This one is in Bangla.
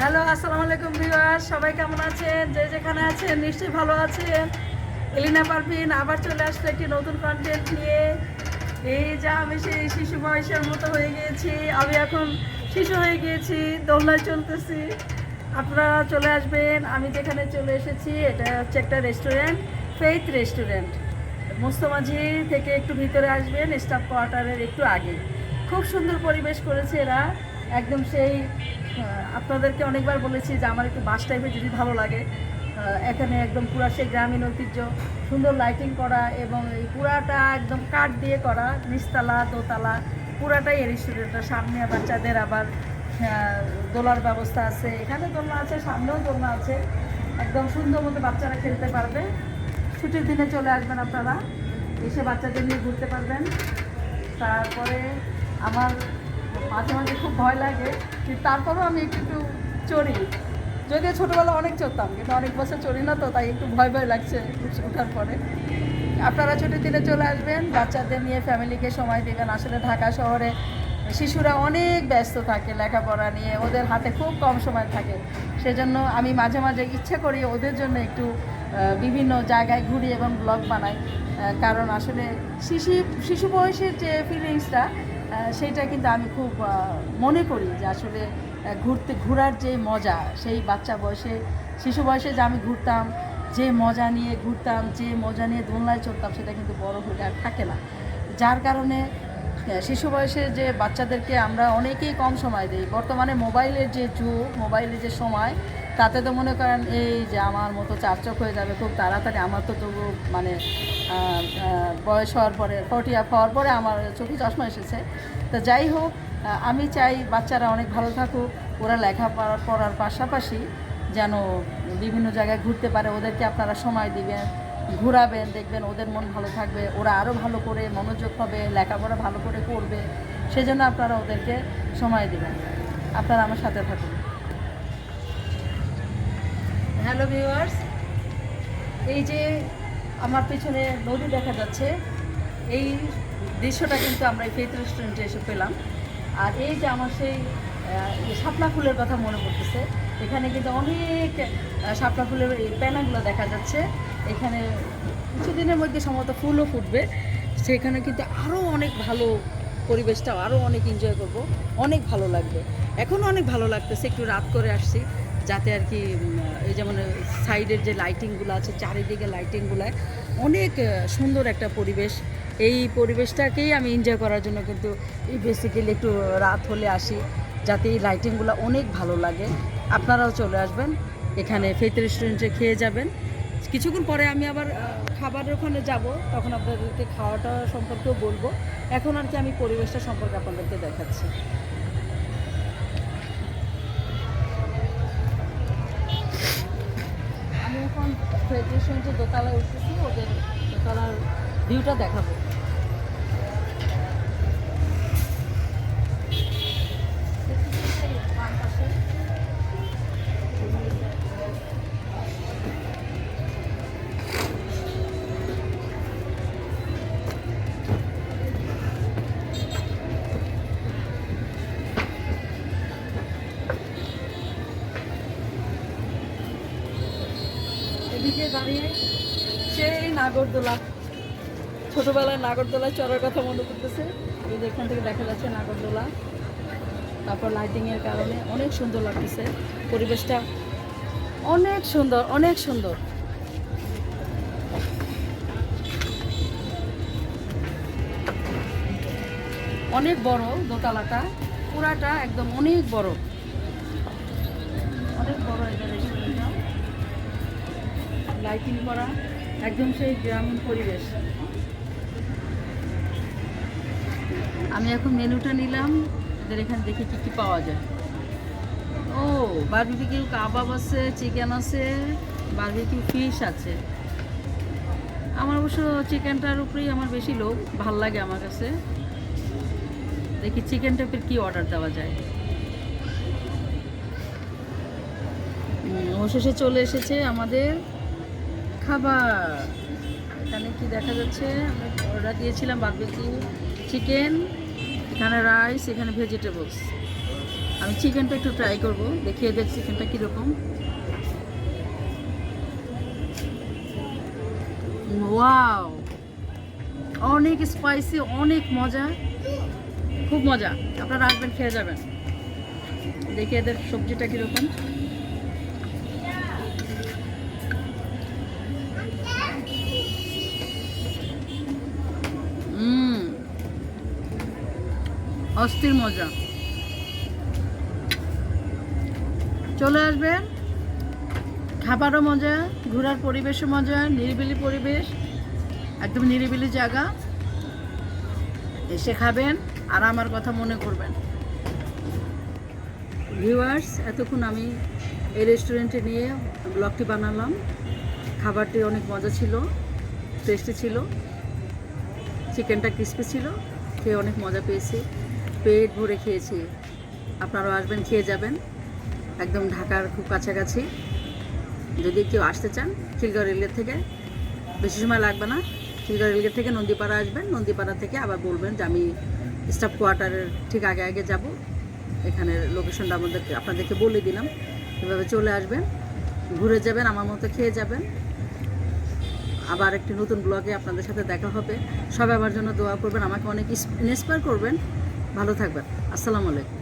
হ্যালো, আসসালামু আলাইকুম ভিউয়ার্স, সবাই কেমন আছেন? যে যেখানে আছেন নিশ্চয়ই ভালো আছেন। এলিনা পারভিন আবার চলে আসলো একটি নতুন কন্টেন্ট নিয়ে। এই যা আমি সেই শিশু বয়সের মতো হয়ে গিয়েছি, আমি এখন শিশু হয়ে গিয়েছি, দোলনায় চলতেছি। আপনারা চলে আসবেন। আমি যেখানে চলে এসেছি এটা হচ্ছে একটা রেস্টুরেন্ট, ফেইথ রেস্টুরেন্ট। মোস্তমাঝি থেকে একটু ভিতরে আসবেন, স্টাফ কোয়ার্টারের একটু আগে। খুব সুন্দর পরিবেশ করেছে এরা, একদম সেই আপনাদেরকে অনেকবার বলেছি যে আমার একটু বাস টাইপের যদি ভালো লাগে। এখানে একদম পুরা সেই গ্রামীণ ঐতিহ্য, সুন্দর লাইটিং করা এবং এই পুরাটা একদম কাঠ দিয়ে করা, নিচতলা দোতলা পুরাটাই এই রেস্টুরেন্টের। সামনে বাচ্চাদের আবার দোলার ব্যবস্থা আছে, এখানে দোলনা আছে, সামনেও দোলনা আছে, একদম সুন্দর মতো বাচ্চারা খেলতে পারবে। ছুটির দিনে চলে আসবেন আপনারা, এসে বাচ্চাদের নিয়ে ঘুরতে পারবেন। তারপরে আমার মাঝে মাঝে খুব ভয় লাগে, কিন্তু তারপরেও আমি একটু একটু চড়ি। যদিও ছোটোবেলা অনেক চড়তাম, কিন্তু অনেক বছর চড়ি না, তো তাই একটু ভয় ভয় লাগছে ওঠার পরে। আপনারা ছুটির দিনে চলে আসবেন, বাচ্চাদের নিয়ে ফ্যামিলিকে সময় দেবেন। আসলে ঢাকা শহরে শিশুরা অনেক ব্যস্ত থাকে লেখাপড়া নিয়ে, ওদের হাতে খুব কম সময় থাকে। সেজন্য আমি মাঝে মাঝে ইচ্ছে করি ওদের জন্য একটু বিভিন্ন জায়গায় ঘুরি এবং ব্লগ বানাই। কারণ আসলে শিশু বয়সের যে ফিলিংসটা, সেইটা কিন্তু আমি খুব মনে করি যে আসলে ঘোরার যে মজা, সেই বাচ্চা বয়সে শিশু বয়সে যে আমি ঘুরতাম, যে মজা নিয়ে ঘুরতাম, যে মজা নিয়ে দোলনায় চড়তাম, সেটা কিন্তু বড় হলে আর থাকে না। যার কারণে শিশু বয়সের যে বাচ্চাদেরকে আমরা অনেকেই কম সময় দিই। বর্তমানে মোবাইলের যে যুগ, মোবাইলের যে সময়, তাতে তো মনে করেন এই যে আমার মতো চারচক হয়ে যাবে খুব তাড়াতাড়ি। আমার তো তবু মানে বয়স হওয়ার পরে 40 হওয়ার পরে আমার চোখে চশমা এসেছে। তো যাই হোক, আমি চাই বাচ্চারা অনেক ভালো থাকুক, ওরা লেখাপড়া পড়ার পাশাপাশি যেন বিভিন্ন জায়গায় ঘুরতে পারে। ওদেরকে আপনারা সময় দিবেন, ঘোরাবেন, দেখবেন ওদের মন ভালো থাকবে, ওরা আরও ভালো করে মনোযোগ হবে, লেখাপড়া ভালো করে করবে। সেজন্য আপনারা ওদেরকে সময় দিবেন। আপনারা আমার সাথে থাকুন। হ্যালো ভিউয়ার্স, এই যে আমার পেছনে নদী দেখা যাচ্ছে, এই দৃশ্যটা কিন্তু আমরা এই ফেইথ রেস্টুরেন্টে এসে পেলাম। আর এই যে আমার সেই শাপলা ফুলের কথা মনে পড়তেছে, এখানে কিন্তু অনেক শাপলা ফুলের এই প্যানাগুলো দেখা যাচ্ছে। এখানে কিছুদিনের মধ্যে সম্ভবত ফুলও ফুটবে, সেখানে কিন্তু আরও অনেক ভালো, পরিবেশটা আরও অনেক এনজয় করব, অনেক ভালো লাগবে। এখনও অনেক ভালো লাগতেছে, একটু রাত করে আসছি যাতে আর কি এই যেমন সাইডের যে লাইটিংগুলো আছে, চারিদিকে লাইটিংগুলো অনেক সুন্দর একটা পরিবেশ। এই পরিবেশটাকেই আমি এনজয় করার জন্য কিন্তু এই বেসিক্যালি একটু রাত হলে আসি, যাতে এই লাইটিংগুলো অনেক ভালো লাগে। আপনারাও চলে আসবেন, এখানে ফেইথ রেস্টুরেন্টে খেয়ে যাবেন। কিছুক্ষণ পরে আমি আবার খাবারের ওখানে যাব, তখন আপনাদেরকে খাওয়াটা সম্পর্কেও বলবো। এখন আর কি আমি পরিবেশটা সম্পর্কে আপনাদেরকে দেখাচ্ছি। আমি এখন ফেইথ রেস্টুরেন্টের দোতলায় উঠতেছি, ওদের দোতলার ভিউটা দেখাবো। এদিকে দাঁড়িয়ে সেই নাগরদোলা, ছোটোবেলায় নাগরদোলায় চড়ার কথা মনে করতেছে। এই যে এখান থেকে দেখা যাচ্ছে নাগরদোলা, তারপর লাইটিংয়ের কারণে অনেক সুন্দর লাগতেছে পরিবেশটা, অনেক সুন্দর, অনেক সুন্দর। অনেক বড় দোতলাটা, পুরাটা একদম অনেক বড়, অনেক বড় এটা রেস্টুরেন্টটা, লাইটিং করা, একদম সেই গ্রামীণ পরিবেশ। আমি এখন মেনুটা নিলাম, এদের এখানে দেখি কী কী পাওয়া যায়। ও, বারবিকিউ কাবাব আছে, চিকেন আছে, বারবিকিউ ফিশ আছে। আমার অবশ্য চিকেনটার উপরেই আমার বেশি লোভ, ভাল লাগে আমার কাছে। দেখি চিকেন টাইপের কী অর্ডার দেওয়া যায়। অবশেষে চলে এসেছে আমাদের খাবার। এখানে কি দেখা যাচ্ছে, আমরা অর্ডার দিয়েছিলাম বারবিকিউ চিকেন, এখানে রাইস, এখানে ভেজিটেবলস। আর আমি চিকেনটা একটু ট্রাই করব, দেখিয়ে দেখ চিকেনটা কীরকম। ওয়াও, অনেক স্পাইসি, অনেক মজা, খুব মজা। আপনারা আসবেন, খেয়ে যাবেন। দেখি এদের সবজিটা কীরকম। অস্থির মজা। চলে আসবেন, খাবারও মজা, ঘোরার পরিবেশও মজা, নিরিবিলি পরিবেশ, একদম নিরিবিলি জায়গা। এসে খাবেন আর আমার কথা মনে করবেন। ভিউয়ার্স, এতক্ষণ আমি এই রেস্টুরেন্টে নিয়ে ব্লগটি বানালাম। খাবারটি অনেক মজা ছিল, টেস্টি ছিল, চিকেনটা ক্রিস্পি ছিল, খেয়ে অনেক মজা পেয়েছি, পেট ভরে খেয়েছি। আপনারাও আসবেন, খেয়ে যাবেন। একদম ঢাকার খুব কাছাকাছি। যদি কেউ আসতে চান খিলগাঁও রেলগেট থেকে, বেশি সময় লাগবে না। খিলগাঁও রেলগেট থেকে নন্দীপাড়া আসবেন, নন্দীপাড়া থেকে আবার বলবেন যে আমি স্টাফ কোয়ার্টারের ঠিক আগে আগে যাব। এখানের লোকেশনটা আপনাদেরকে বলে দিলাম। এভাবে চলে আসবেন, ঘুরে যাবেন, আমার মতো খেয়ে যাবেন। আবার একটি নতুন ব্লগে আপনাদের সাথে দেখা হবে। সবাই আমার জন্য দোয়া করবেন, আমাকে অনেক ইন্সপায়ার করবেন। ভালো থাকবেন। আসসালামু আলাইকুম।